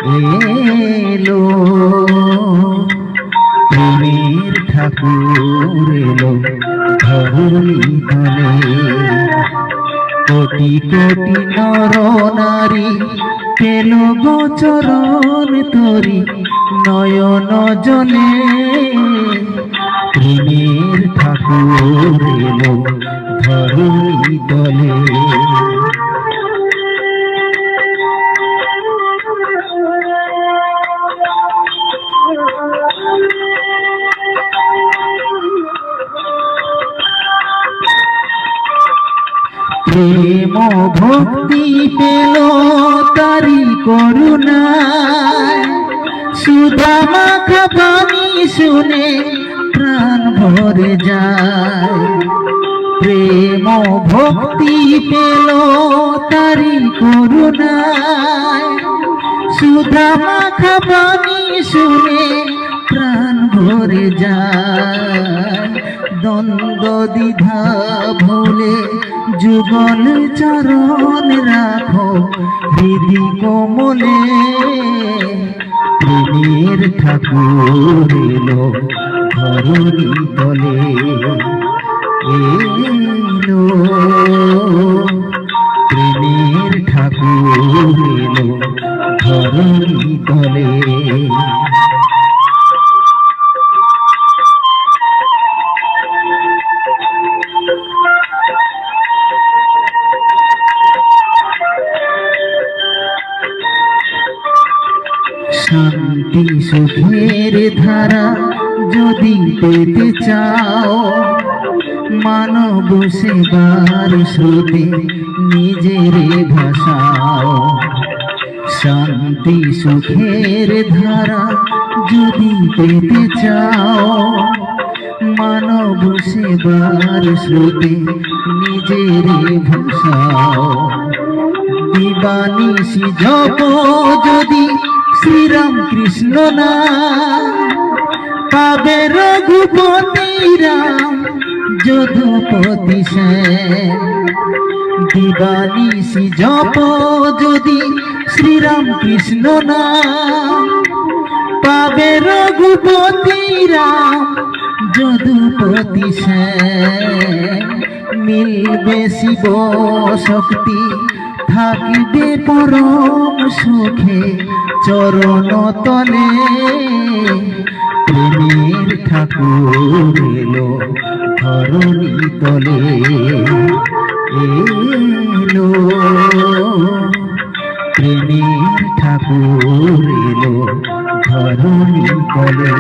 এলো প্রেমের ঠাকুর এলো ধরণী তলে। কোটি কোটি নর নারী পেল গোচরণ তরি নয়ন জলে। প্রেমের ঠাকুর এলো ধরণী তলে। প্রেম ভক্তি পেল তারি করুণায়, সুধা মাখা বাণী শুনে প্রাণ ভরে যায়। প্রেম ভক্তি পেল তারি করুণায়, সুধা মাখা বাণী শুনে প্রাণ ভরে যায়। দ্বন্দ্ব দ্বিধা ভুলে যুগল চরণ রাখো হৃদি কোমলে। প্রেমের ঠাকুর এলো ধরণী তলে। এলো প্রেমের ঠাকুর এলো ধরণী তলে। শান্তি সুখের ধারা যদি পেতে চাও, মানব সেবার স্রোতে নিজের ভাষাও। শান্তি সুখের ধারা যদি পেতে চাও, মানব সেবার স্রোতে নিজের ভাষাও। দিবানিশি জপ যদি শ্রীরাম কৃষ্ণ না, পাবে রঘুপতি রাম যদুপতি সেন। দিবানিশি জপ যদি শ্রীরাম কৃষ্ণ না, পাবে রঘুপতি রাম যদুপতি সেন। মিলবে শিব শক্তি থাকবে পরম সুখে চরণ তলে। প্রেমের ঠাকুর এলো ধরণী তলে। এলো প্রেমের ঠাকুর এলো ধরণী তলে।